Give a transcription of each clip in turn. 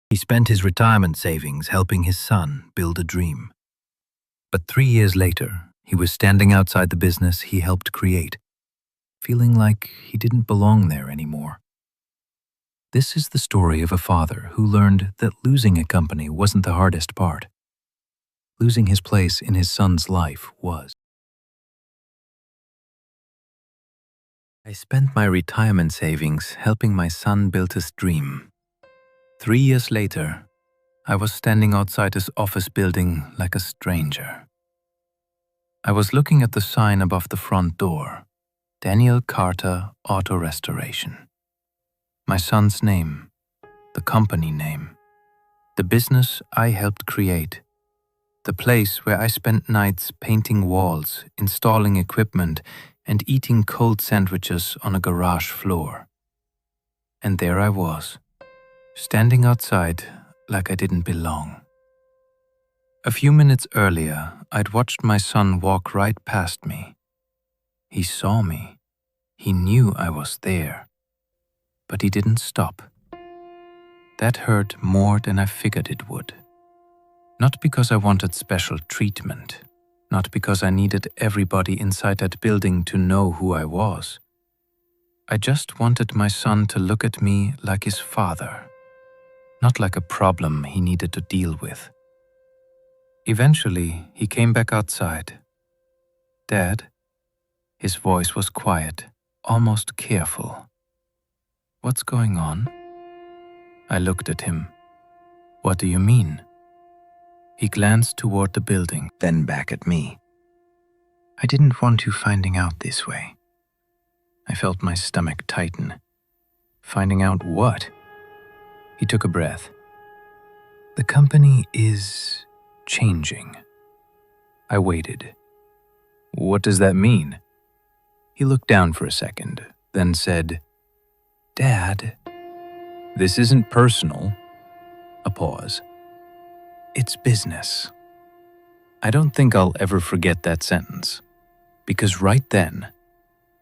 He spent his retirement savings helping his son build a dream. But 3 years later, he was standing outside the business he helped create, feeling like he didn't belong there anymore. This is the story of a father who learned that losing a company wasn't the hardest part. Losing his place in his son's life was. I spent my retirement savings helping my son build his dream. 3 years later, I was standing outside his office building like a stranger. I was looking at the sign above the front door, Daniel Carter Auto Restoration. My son's name, the company name, the business I helped create, the place where I spent nights painting walls, installing equipment, and eating cold sandwiches on a garage floor. And there I was, standing outside like I didn't belong. A few minutes earlier, I'd watched my son walk right past me. He saw me. He knew I was there. But he didn't stop. That hurt more than I figured it would. Not because I wanted special treatment, not because I needed everybody inside that building to know who I was. I just wanted my son to look at me like his father, not like a problem he needed to deal with. Eventually, he came back outside. "Dad?" His voice was quiet, almost careful. "What's going on?" I looked at him. "What do you mean?" He glanced toward the building, then back at me. "I didn't want you finding out this way." I felt my stomach tighten. "Finding out what?" He took a breath. "The company is changing." I waited. "What does that mean?" He looked down for a second, then said, "Dad, this isn't personal." A pause. "It's business." I don't think I'll ever forget that sentence, because right then,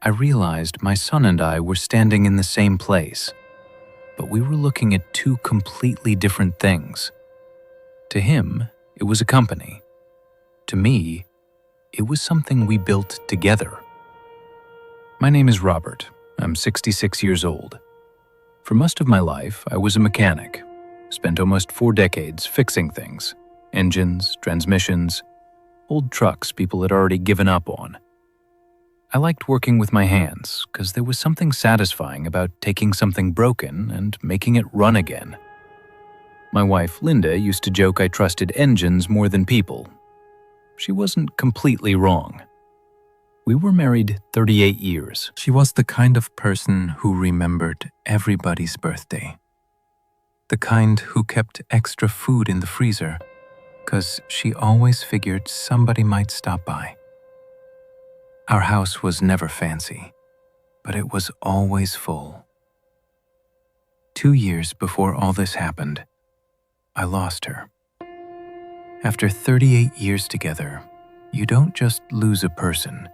I realized my son and I were standing in the same place, but we were looking at two completely different things. To him, it was a company. To me, it was something we built together. My name is Robert. I'm 66 years old. For most of my life, I was a mechanic. Spent almost 4 decades fixing things. Engines, transmissions, old trucks people had already given up on. I liked working with my hands because there was something satisfying about taking something broken and making it run again. My wife, Linda, used to joke I trusted engines more than people. She wasn't completely wrong. We were married 38 years. She was the kind of person who remembered everybody's birthday. The kind who kept extra food in the freezer, because she always figured somebody might stop by. Our house was never fancy, but it was always full. 2 years before all this happened, I lost her. After 38 years together, you don't just lose a person.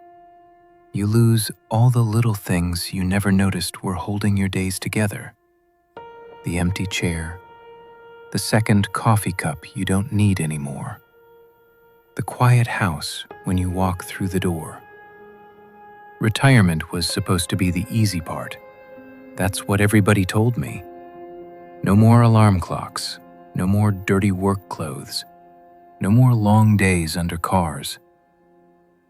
You lose all the little things you never noticed were holding your days together. The empty chair, the second coffee cup you don't need anymore, the quiet house when you walk through the door. Retirement was supposed to be the easy part. That's what everybody told me. No more alarm clocks, no more dirty work clothes, no more long days under cars.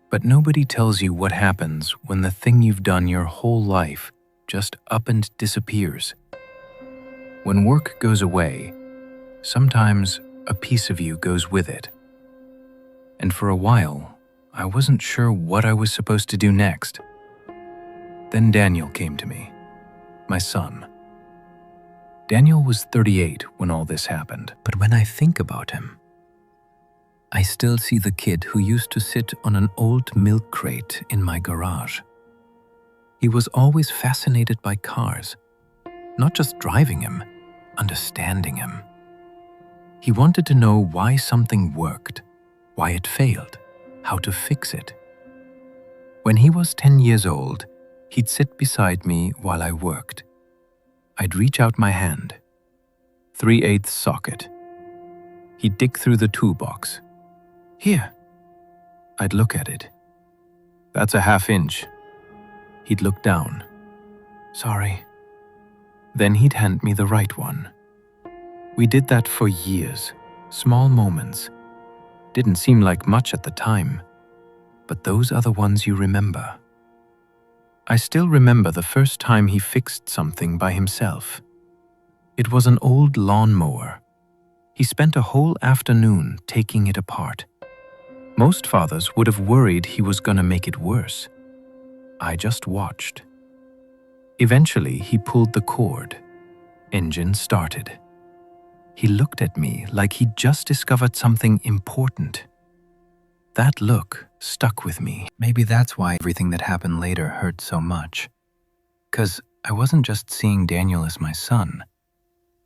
But nobody tells you what happens when the thing you've done your whole life just up and disappears. When work goes away, sometimes a piece of you goes with it. And for a while, I wasn't sure what I was supposed to do next. Then Daniel came to me, my son. Daniel was 38 when all this happened, but when I think about him, I still see the kid who used to sit on an old milk crate in my garage. He was always fascinated by cars, not just driving him, understanding him. He wanted to know why something worked, why it failed, how to fix it. When he was 10 years old, he'd sit beside me while I worked. I'd reach out my hand. 3/8 socket. He'd dig through the toolbox. Here. I'd look at it. That's a 1/2 inch. He'd look down. Sorry. Then he'd hand me the right one. We did that for years, small moments. Didn't seem like much at the time, but those are the ones you remember. I still remember the first time he fixed something by himself. It was an old lawnmower. He spent a whole afternoon taking it apart. Most fathers would have worried he was gonna make it worse. I just watched. Eventually, he pulled the cord. Engine started. He looked at me like he'd just discovered something important. That look stuck with me. Maybe that's why everything that happened later hurt so much. 'Cause I wasn't just seeing Daniel as my son.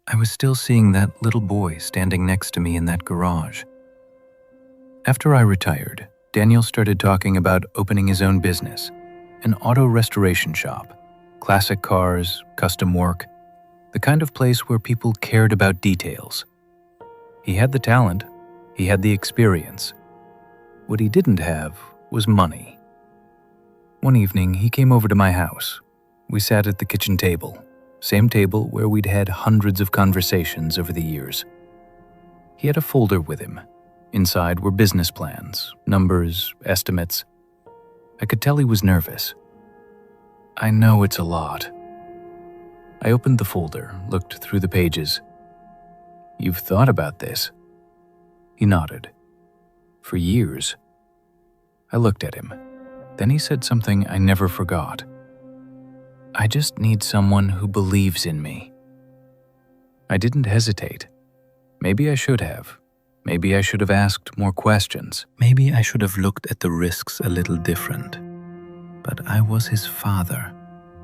I was still seeing that little boy standing next to me in that garage. After I retired, Daniel started talking about opening his own business, an auto restoration shop, classic cars, custom work, the kind of place where people cared about details. He had the talent, he had the experience. What he didn't have was money. One evening, he came over to my house. We sat at the kitchen table, same table where we'd had hundreds of conversations over the years. He had a folder with him. Inside were business plans, numbers, estimates. I could tell he was nervous. I know it's a lot. I opened the folder, looked through the pages. You've thought about this? He nodded. For years. I looked at him. Then he said something I never forgot. I just need someone who believes in me. I didn't hesitate. Maybe I should have. Maybe I should have asked more questions. Maybe I should have looked at the risks a little different. But I was his father,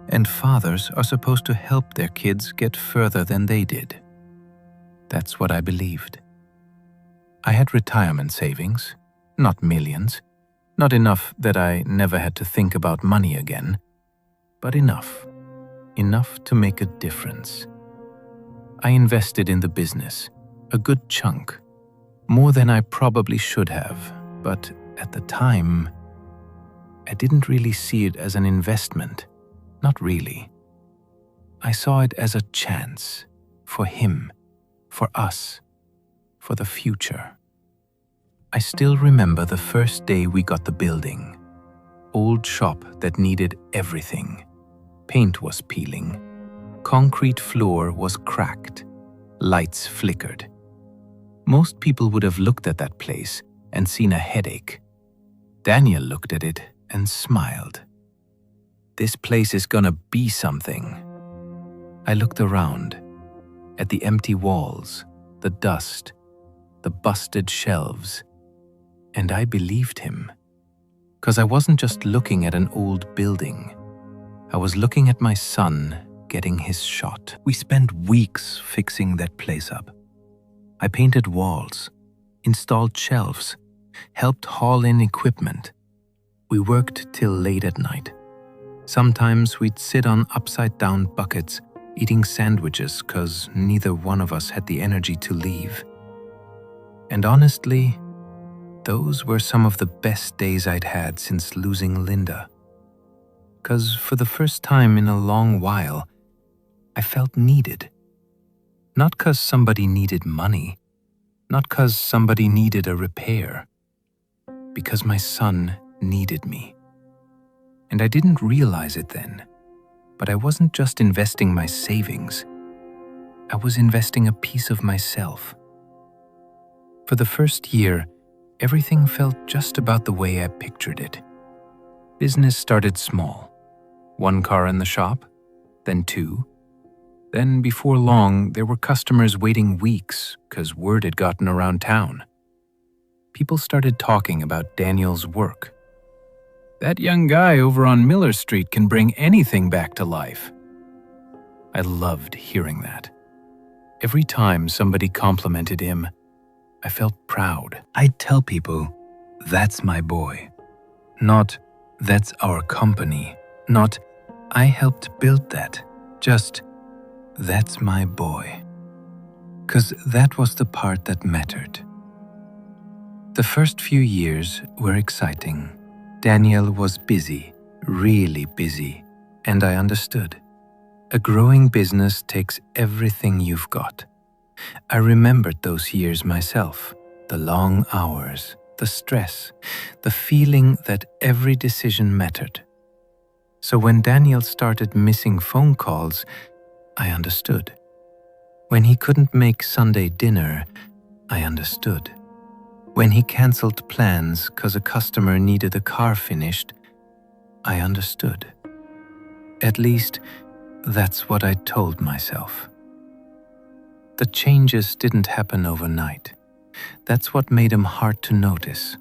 and fathers are supposed to help their kids get further than they did. That's what I believed. I had retirement savings, not millions, not enough that I never had to think about money again, but enough to make a difference. I invested in the business, a good chunk, more than I probably should have, but at the time, I didn't really see it as an investment, not really. I saw it as a chance, for him, for us, for the future. I still remember the first day we got the building. Old shop that needed everything. Paint was peeling. Concrete floor was cracked. Lights flickered. Most people would have looked at that place and seen a headache. Daniel looked at it and smiled. This place is gonna be something. I looked around, at the empty walls, the dust, the busted shelves, and I believed him. 'Cause I wasn't just looking at an old building. I was looking at my son getting his shot. We spent weeks fixing that place up. I painted walls, installed shelves, helped haul in equipment. We worked till late at night. Sometimes we'd sit on upside-down buckets, eating sandwiches 'cause neither one of us had the energy to leave. And honestly, those were some of the best days I'd had since losing Linda. 'Cause for the first time in a long while, I felt needed. Not 'cause somebody needed money, not 'cause somebody needed a repair, because my son needed me. And I didn't realize it then, but I wasn't just investing my savings. I was investing a piece of myself. For the first year, everything felt just about the way I pictured it. Business started small. 1 car in the shop, then 2. Then before long, there were customers waiting weeks because word had gotten around town. People started talking about Daniel's work. That young guy over on Miller Street can bring anything back to life. I loved hearing that. Every time somebody complimented him, I felt proud. I'd tell people, that's my boy. Not, that's our company. Not, I helped build that. Just, that's my boy. 'cause that was the part that mattered. The first few years were exciting. Daniel was busy, really busy, and I understood. A growing business takes everything you've got. I remembered those years myself, the long hours, the stress, the feeling that every decision mattered. So when Daniel started missing phone calls, I understood. When he couldn't make Sunday dinner, I understood. When he cancelled plans because a customer needed a car finished, I understood. At least, that's what I told myself. The changes didn't happen overnight. That's what made them hard to notice.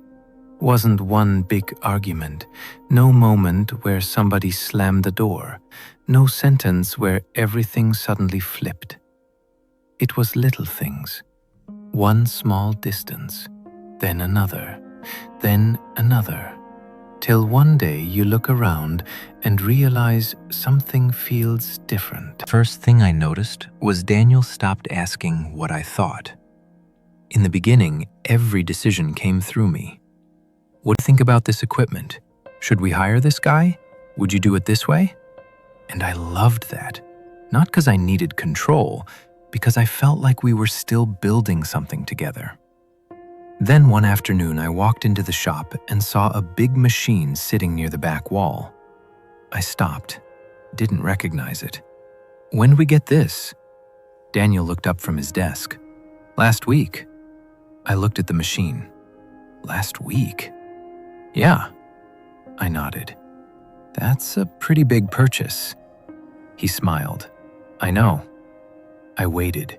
Wasn't one big argument, no moment where somebody slammed the door, no sentence where everything suddenly flipped. It was little things. One small distance, then another, till one day you look around and realize something feels different. First thing I noticed was Daniel stopped asking what I thought. In the beginning, every decision came through me. What do you think about this equipment? Should we hire this guy? Would you do it this way? And I loved that. Not because I needed control, because I felt like we were still building something together. Then one afternoon, I walked into the shop and saw a big machine sitting near the back wall. I stopped, didn't recognize it. When did we get this? Daniel looked up from his desk. Last week. I looked at the machine. Last week? Yeah. I nodded. That's a pretty big purchase. He smiled. I know. I waited.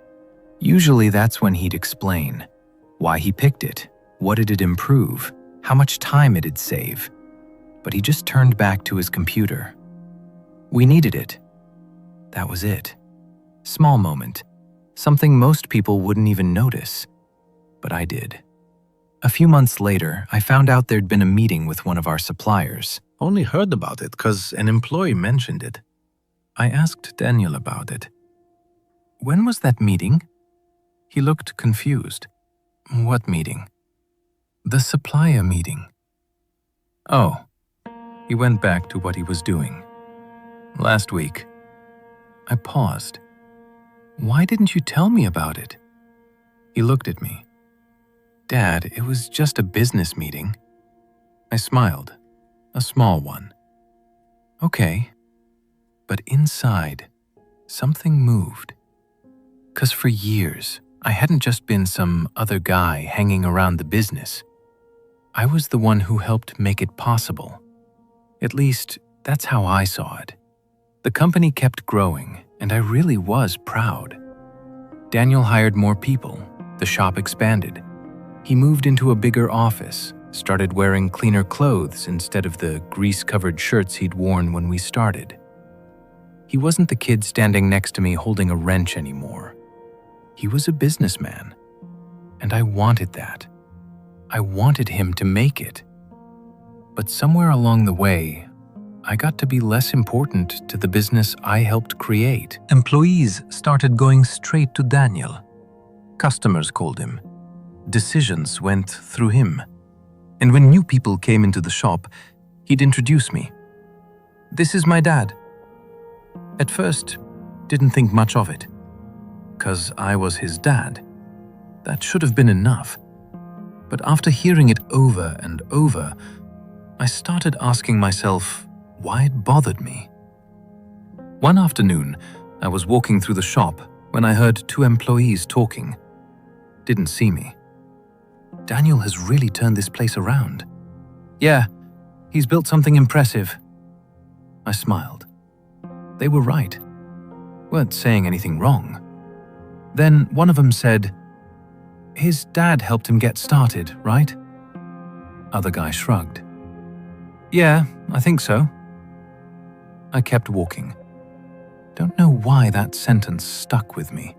Usually that's when he'd explain why he picked it, what it'd improve, how much time it'd save. But he just turned back to his computer. We needed it. That was it. Small moment. Something most people wouldn't even notice. But I did. A few months later, I found out there'd been a meeting with one of our suppliers. Only heard about it because an employee mentioned it. I asked Daniel about it. When was that meeting? He looked confused. What meeting? The supplier meeting. Oh, he went back to what he was doing. Last week. I paused. Why didn't you tell me about it? He looked at me. Dad, it was just a business meeting. I smiled. A small one. Okay. But inside, something moved. 'Cause for years, I hadn't just been some other guy hanging around the business. I was the one who helped make it possible. At least, that's how I saw it. The company kept growing, and I really was proud. Daniel hired more people. The shop expanded. He moved into a bigger office, started wearing cleaner clothes instead of the grease-covered shirts he'd worn when we started. He wasn't the kid standing next to me holding a wrench anymore. He was a businessman, and I wanted that. I wanted him to make it. But somewhere along the way, I got to be less important to the business I helped create. Employees started going straight to Daniel. Customers called him. Decisions went through him. And when new people came into the shop, he'd introduce me. This is my dad. At first, didn't think much of it. 'Cause I was his dad. That should have been enough. But after hearing it over and over, I started asking myself why it bothered me. One afternoon, I was walking through the shop when I heard two employees talking. Didn't see me. Daniel has really turned this place around. Yeah, he's built something impressive. I smiled. They were right. Weren't saying anything wrong. Then one of them said, his dad helped him get started, right? Other guy shrugged. Yeah, I think so. I kept walking. Don't know why that sentence stuck with me.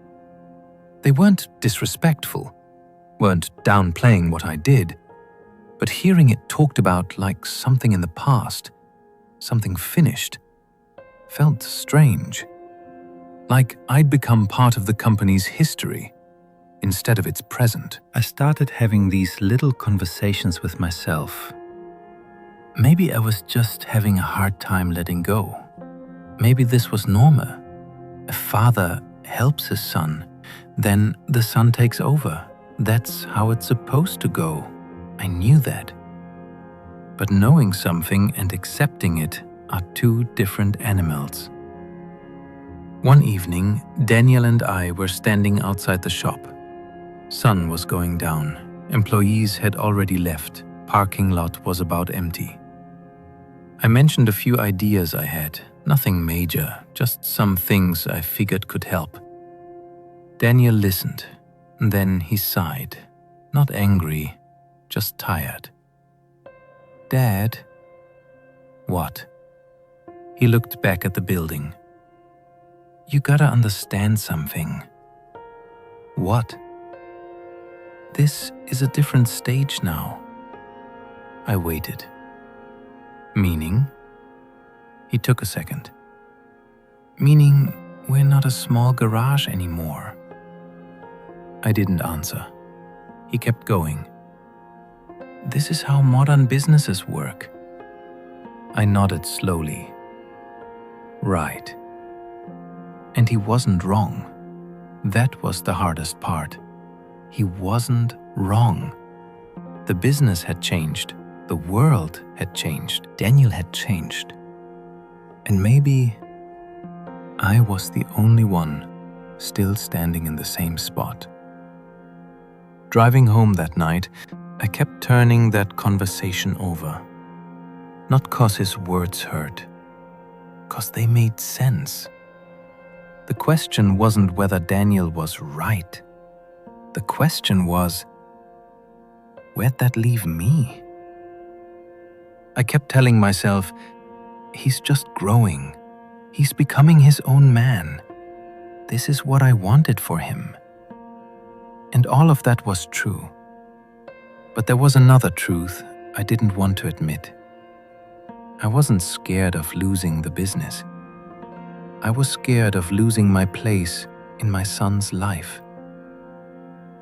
They weren't disrespectful, weren't downplaying what I did, but hearing it talked about like something in the past, something finished, felt strange. Like I'd become part of the company's history, instead of its present. I started having these little conversations with myself. Maybe I was just having a hard time letting go. Maybe this was normal. A father helps his son, then the son takes over. That's how it's supposed to go. I knew that. But knowing something and accepting it are two different animals. One evening, Daniel and I were standing outside the shop. Sun was going down. Employees had already left. Parking lot was about empty. I mentioned a few ideas I had. Nothing major, just some things I figured could help. Daniel listened. Then he sighed. Not angry, just tired. Dad? What? He looked back at the building. You gotta understand something. What? This is a different stage now. I waited. Meaning? He took a second. Meaning we're not a small garage anymore. I didn't answer. He kept going. This is how modern businesses work. I nodded slowly. Right. And he wasn't wrong. That was the hardest part. He wasn't wrong. The business had changed. The world had changed. Daniel had changed. And maybe I was the only one still standing in the same spot. Driving home that night, I kept turning that conversation over. Not 'cause his words hurt, 'cause they made sense. The question wasn't whether Daniel was right. The question was, where'd that leave me? I kept telling myself, he's just growing. He's becoming his own man. This is what I wanted for him. And all of that was true. But there was another truth I didn't want to admit. I wasn't scared of losing the business. I was scared of losing my place in my son's life.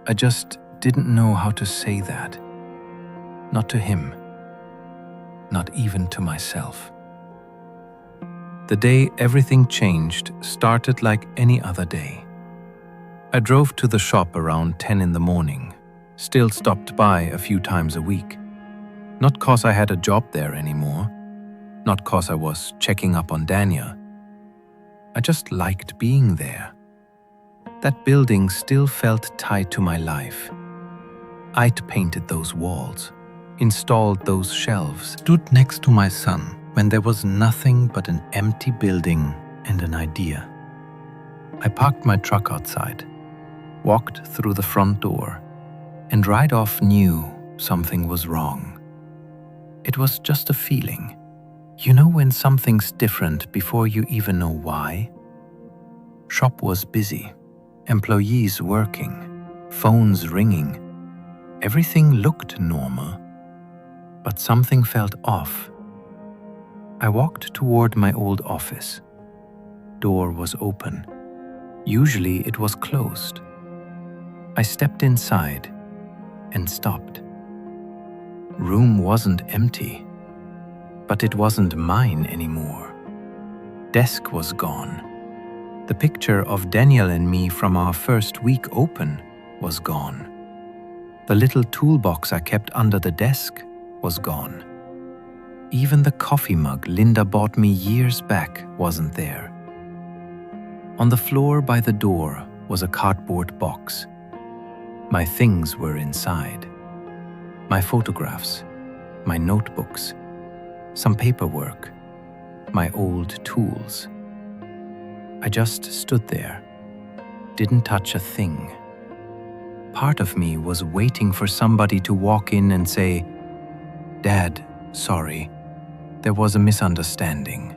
I just didn't know how to say that. Not to him. Not even to myself. The day everything changed started like any other day. I drove to the shop around 10 in the morning, still stopped by a few times a week. Not 'cause I had a job there anymore, not 'cause I was checking up on Daniel. I just liked being there. That building still felt tied to my life. I'd painted those walls, installed those shelves, stood next to my son when there was nothing but an empty building and an idea. I parked my truck outside, walked through the front door, and right off knew something was wrong. It was just a feeling. You know when something's different before you even know why? Shop was busy, employees working, phones ringing. Everything looked normal, but something felt off. I walked toward my old office. Door was open. Usually it was closed. I stepped inside and stopped. Room wasn't empty, but it wasn't mine anymore. Desk was gone. The picture of Daniel and me from our first week open was gone. The little toolbox I kept under the desk was gone. Even the coffee mug Linda bought me years back wasn't there. On the floor by the door was a cardboard box. My things were inside. My photographs, my notebooks, some paperwork, my old tools. I just stood there, didn't touch a thing. Part of me was waiting for somebody to walk in and say, "Dad, sorry, there was a misunderstanding."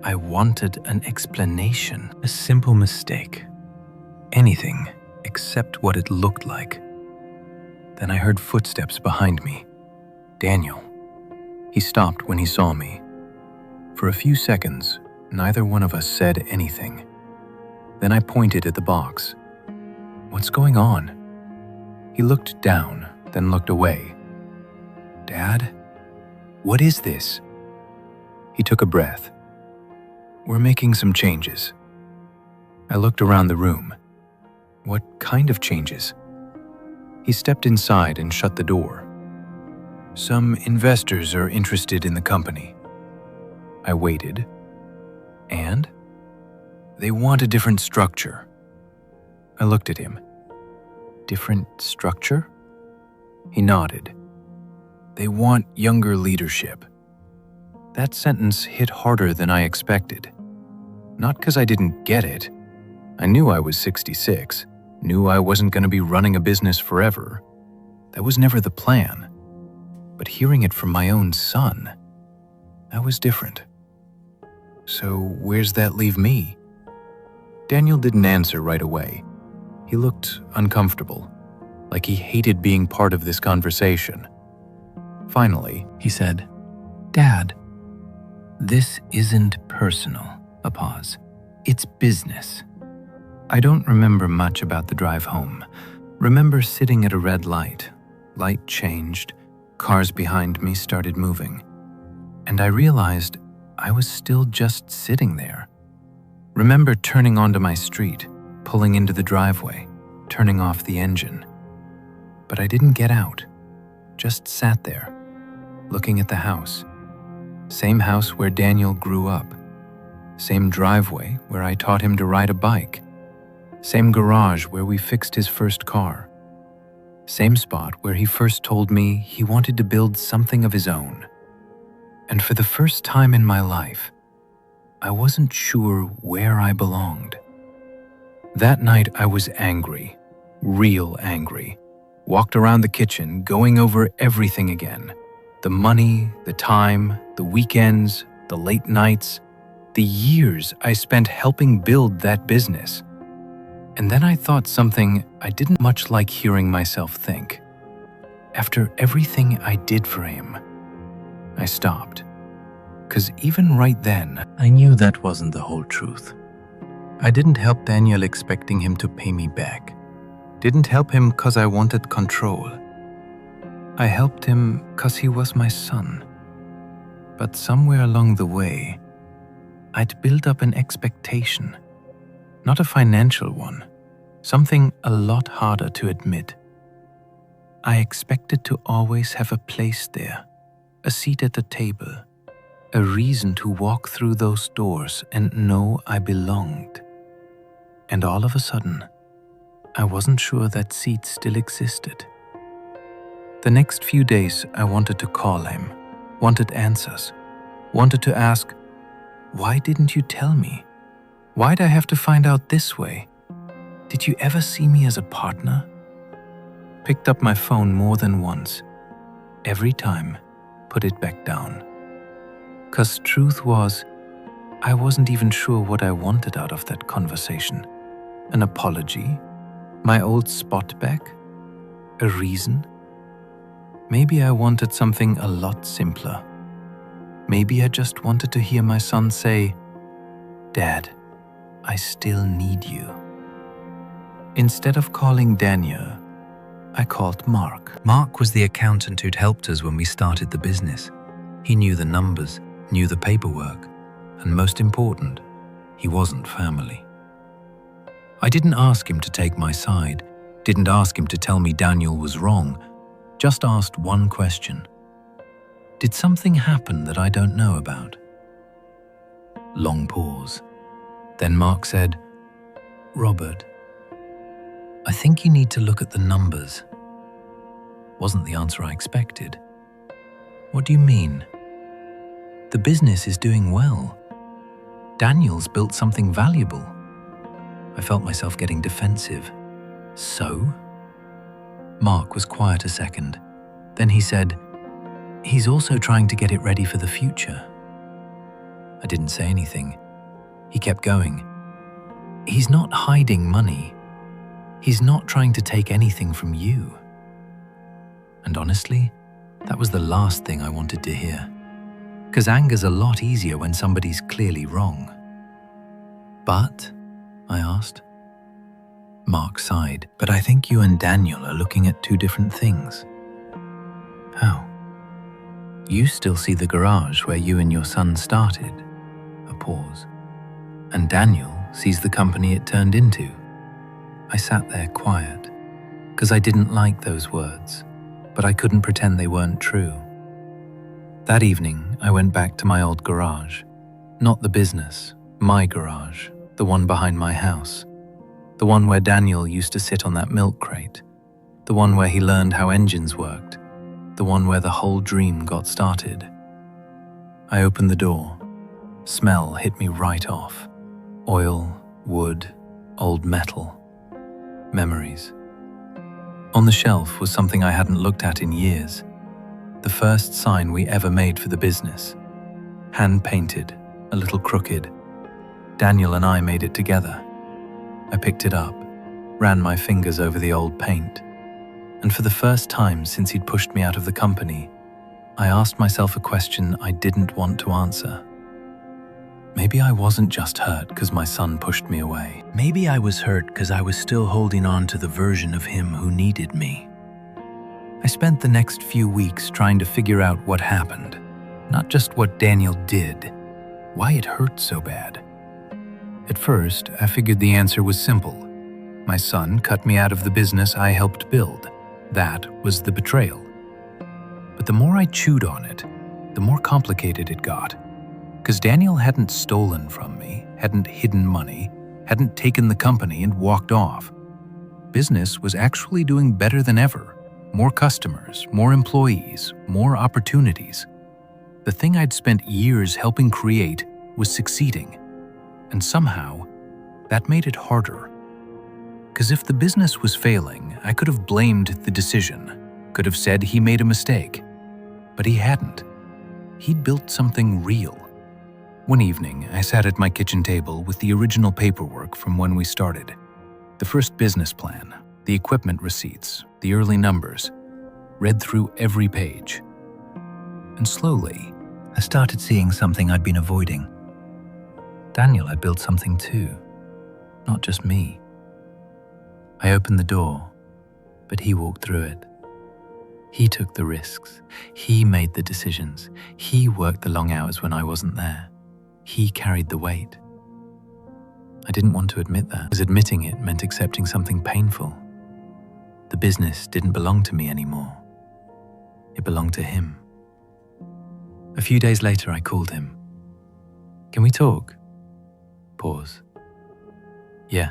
I wanted an explanation, a simple mistake. Anything except what it looked like. Then I heard footsteps behind me. Daniel. He stopped when he saw me. For a few seconds, neither one of us said anything. Then I pointed at the box. "What's going on?" He looked down, then looked away. "Dad, what is this?" He took a breath. "We're making some changes." I looked around the room. What kind of changes? He stepped inside and shut the door. "Some investors are interested in the company." I waited. "And?" "They want a different structure." I looked at him. "Different structure?" He nodded. "They want younger leadership." That sentence hit harder than I expected. Not because I didn't get it. I knew I was 66, knew I wasn't going to be running a business forever. That was never the plan. But hearing it from my own son, that was different. "So where's that leave me?" Daniel didn't answer right away. He looked uncomfortable, like he hated being part of this conversation. Finally, he said, "Dad, this isn't personal," a pause. "It's business." I don't remember much about the drive home. Remember sitting at a red light. Light changed, cars behind me started moving. And I realized I was still just sitting there. Remember turning onto my street, pulling into the driveway, turning off the engine. But I didn't get out, just sat there, looking at the house. Same house where Daniel grew up. Same driveway where I taught him to ride a bike. Same garage where we fixed his first car. Same spot where he first told me he wanted to build something of his own. And for the first time in my life, I wasn't sure where I belonged. That night I was angry, real angry. Walked around the kitchen, going over everything again. The money, the time, the weekends, the late nights, the years I spent helping build that business. And then I thought something I didn't much like hearing myself think. After everything I did for him, I stopped. 'Cause even right then, I knew that wasn't the whole truth. I didn't help Daniel expecting him to pay me back. Didn't help him 'cause I wanted control. I helped him 'cause he was my son. But somewhere along the way, I'd built up an expectation. Not a financial one, something a lot harder to admit. I expected to always have a place there, a seat at the table, a reason to walk through those doors and know I belonged. And all of a sudden, I wasn't sure that seat still existed. The next few days, I wanted to call him, wanted answers, wanted to ask, "Why didn't you tell me? Why'd I have to find out this way? Did you ever see me as a partner?" Picked up my phone more than once. Every time, put it back down. 'Cause truth was, I wasn't even sure what I wanted out of that conversation. An apology? My old spot back? A reason? Maybe I wanted something a lot simpler. Maybe I just wanted to hear my son say, "Dad, I still need you." Instead of calling Daniel, I called Mark. Mark was the accountant who'd helped us when we started the business. He knew the numbers, knew the paperwork, and most important, he wasn't family. I didn't ask him to take my side, didn't ask him to tell me Daniel was wrong, just asked one question. Did something happen that I don't know about? Long pause. Then Mark said, "Robert, I think you need to look at the numbers." Wasn't the answer I expected. "What do you mean?" "The business is doing well. Daniel's built something valuable." I felt myself getting defensive. "So?" Mark was quiet a second. Then he said, "He's also trying to get it ready for the future." I didn't say anything. He kept going. "He's not hiding money. He's not trying to take anything from you." And honestly, that was the last thing I wanted to hear. 'Cause anger's a lot easier when somebody's clearly wrong. "But," I asked, Mark sighed. But I think you and Daniel are looking at two different things. How? You still see the garage where you and your son started. A pause. And Daniel sees the company it turned into. I sat there quiet, because I didn't like those words, but I couldn't pretend they weren't true. That evening, I went back to my old garage. Not the business, my garage, the one behind my house. The one where Daniel used to sit on that milk crate. The one where he learned how engines worked. The one where the whole dream got started. I opened the door. Smell hit me right off. Oil, wood, old metal. Memories. On the shelf was something I hadn't looked at in years. The first sign we ever made for the business. Hand-painted, a little crooked. Daniel and I made it together. I picked it up, ran my fingers over the old paint, and for the first time since he'd pushed me out of the company, I asked myself a question I didn't want to answer. Maybe I wasn't just hurt because my son pushed me away. Maybe I was hurt because I was still holding on to the version of him who needed me. I spent the next few weeks trying to figure out what happened, not just what Daniel did, why it hurt so bad. At first, I figured the answer was simple. My son cut me out of the business I helped build. That was the betrayal. But the more I chewed on it, the more complicated it got. Because Daniel hadn't stolen from me, hadn't hidden money, hadn't taken the company and walked off. Business was actually doing better than ever. More customers, more employees, more opportunities. The thing I'd spent years helping create was succeeding. And somehow, that made it harder. Because if the business was failing, I could have blamed the decision, could have said he made a mistake. But he hadn't. He'd built something real. One evening, I sat at my kitchen table with the original paperwork from when we started. The first business plan, the equipment receipts, the early numbers. Read through every page. And slowly, I started seeing something I'd been avoiding. Daniel had built something too, not just me. I opened the door, but he walked through it. He took the risks. He made the decisions. He worked the long hours when I wasn't there. He carried the weight. I didn't want to admit that, because admitting it meant accepting something painful. The business didn't belong to me anymore. It belonged to him. A few days later, I called him. Can we talk? Pause. Yeah.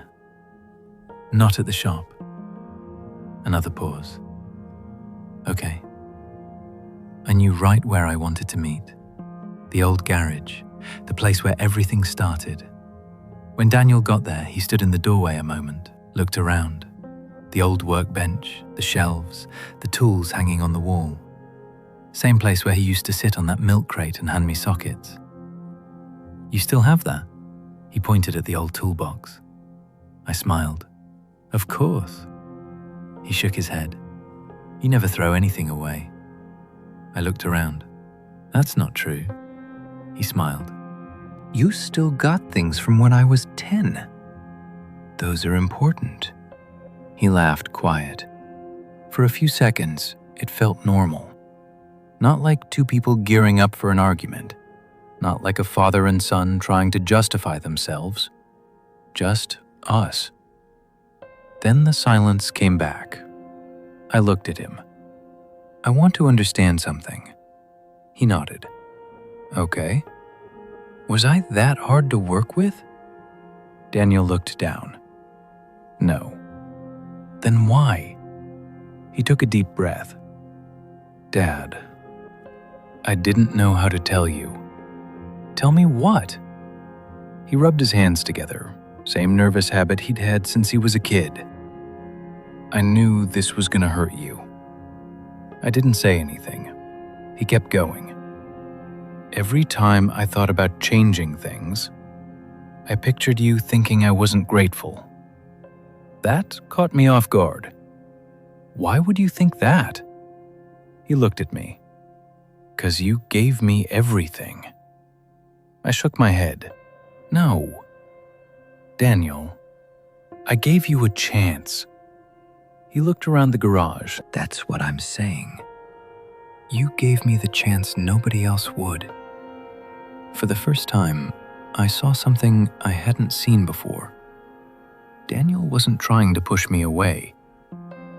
Not at the shop. Another pause. Okay. I knew right where I wanted to meet. The old garage, the place where everything started. When Daniel got there, he stood in the doorway a moment, looked around. The old workbench, the shelves, the tools hanging on the wall. Same place where he used to sit on that milk crate and hand me sockets. You still have that? He pointed at the old toolbox. I smiled. Of course. He shook his head. You never throw anything away. I looked around. That's not true. He smiled. You still got things from when I was 10. Those are important. He laughed quiet. For a few seconds, it felt normal. Not like two people gearing up for an argument. Not like a father and son trying to justify themselves. Just us. Then the silence came back. I looked at him. I want to understand something. He nodded. Okay. Was I that hard to work with? Daniel looked down. No. Then why? He took a deep breath. Dad, I didn't know how to tell you. Tell me what? He rubbed his hands together, same nervous habit he'd had since he was a kid. I knew this was gonna hurt you. I didn't say anything. He kept going. Every time I thought about changing things, I pictured you thinking I wasn't grateful. That caught me off guard. Why would you think that? He looked at me. 'Cause you gave me everything. I shook my head. No. Daniel, I gave you a chance. He looked around the garage. That's what I'm saying. You gave me the chance nobody else would. For the first time, I saw something I hadn't seen before. Daniel wasn't trying to push me away.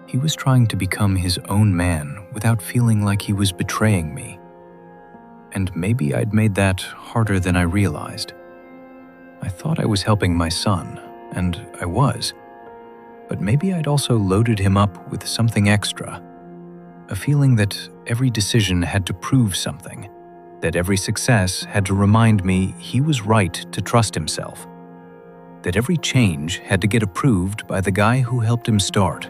He was trying to become his own man without feeling like he was betraying me. And maybe I'd made that harder than I realized. I thought I was helping my son, and I was. But maybe I'd also loaded him up with something extra. A feeling that every decision had to prove something, that every success had to remind me he was right to trust himself, that every change had to get approved by the guy who helped him start.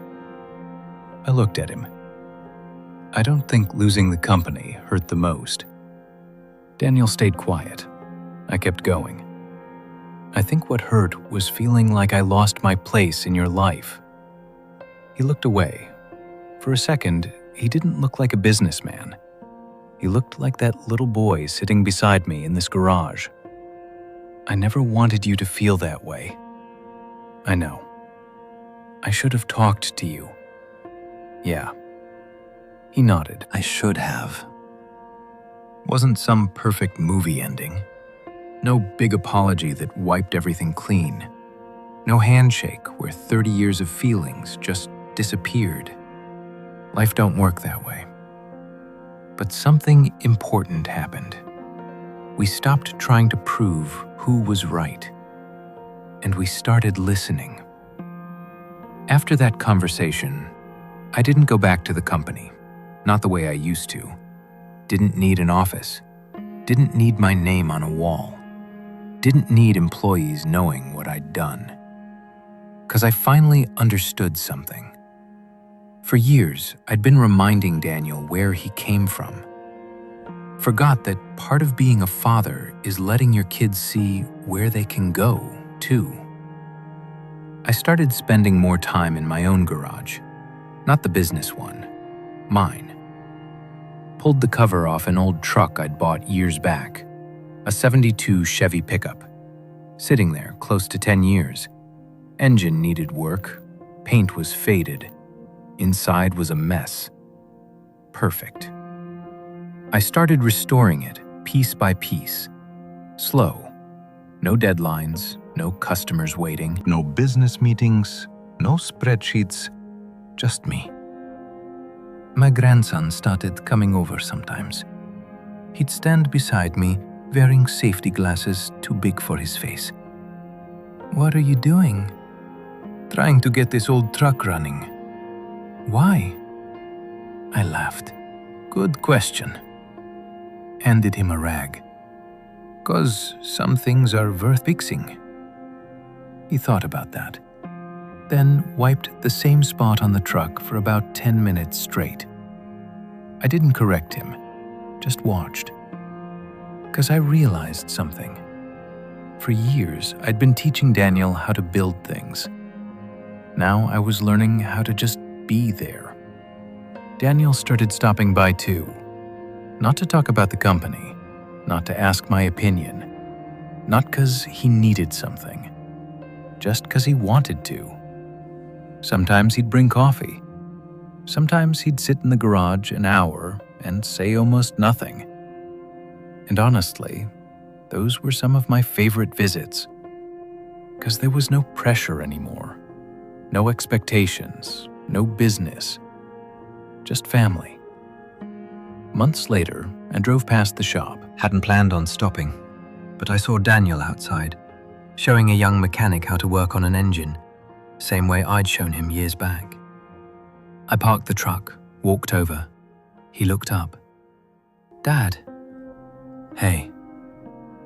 I looked at him. I don't think losing the company hurt the most. Daniel stayed quiet. I kept going. I think what hurt was feeling like I lost my place in your life. He looked away. For a second, he didn't look like a businessman. He looked like that little boy sitting beside me in this garage. I never wanted you to feel that way. I know. I should have talked to you. Yeah. He nodded. I should have. Wasn't some perfect movie ending. No big apology that wiped everything clean. No handshake where 30 years of feelings just disappeared. Life don't work that way. But something important happened. We stopped trying to prove who was right. And we started listening. After that conversation, I didn't go back to the company. Not the way I used to. Didn't need an office. Didn't need my name on a wall. Didn't need employees knowing what I'd done. 'Cause I finally understood something. For years, I'd been reminding Daniel where he came from. Forgot that part of being a father is letting your kids see where they can go, too. I started spending more time in my own garage. Not the business one. Mine. Pulled the cover off an old truck I'd bought years back. A '72 Chevy pickup. Sitting there close to 10 years. Engine needed work. Paint was faded. Inside was a mess. Perfect. I started restoring it piece by piece. Slow. No deadlines, no customers waiting, no business meetings, no spreadsheets, just me. My grandson started coming over sometimes. He'd stand beside me, wearing safety glasses too big for his face. "What are you doing?" "Trying to get this old truck running." "Why?" I laughed. "Good question." Handed him a rag. "'Cause some things are worth fixing." He thought about that, then wiped the same spot on the truck for about 10 minutes straight. I didn't correct him, just watched. 'Cause I realized something. For years, I'd been teaching Daniel how to build things. Now I was learning how to just be there. Daniel started stopping by too. Not to talk about the company, not to ask my opinion, not 'cause he needed something, just 'cause he wanted to. Sometimes he'd bring coffee. Sometimes he'd sit in the garage an hour and say almost nothing. And honestly, those were some of my favorite visits. 'Cause there was no pressure anymore. No expectations, no business. Just family. Months later, I drove past the shop. Hadn't planned on stopping, but I saw Daniel outside, showing a young mechanic how to work on an engine, same way I'd shown him years back. I parked the truck, walked over. He looked up. "Dad." "Hey."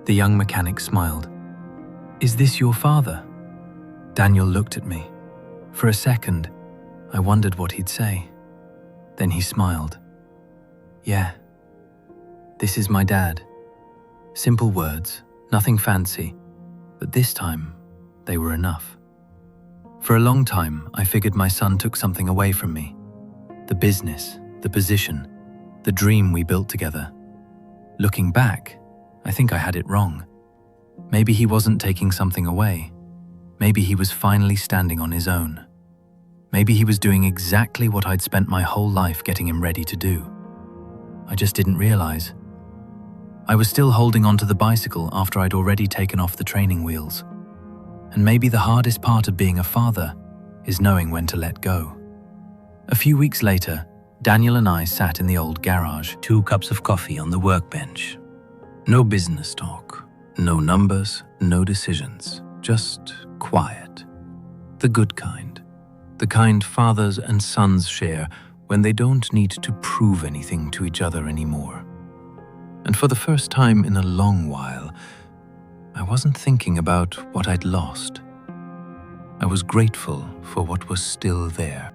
The young mechanic smiled. "Is this your father?" Daniel looked at me. For a second, I wondered what he'd say. Then he smiled. "Yeah. This is my dad." Simple words, nothing fancy, but this time, they were enough. For a long time, I figured my son took something away from me. The business, the position, the dream we built together. Looking back, I think I had it wrong. Maybe he wasn't taking something away. Maybe he was finally standing on his own. Maybe he was doing exactly what I'd spent my whole life getting him ready to do. I just didn't realize. I was still holding onto the bicycle after I'd already taken off the training wheels. And maybe the hardest part of being a father is knowing when to let go. A few weeks later, Daniel and I sat in the old garage, 2 cups of coffee on the workbench. No business talk, no numbers, no decisions, just quiet. The good kind. The kind fathers and sons share when they don't need to prove anything to each other anymore. And for the first time in a long while, I wasn't thinking about what I'd lost. I was grateful for what was still there.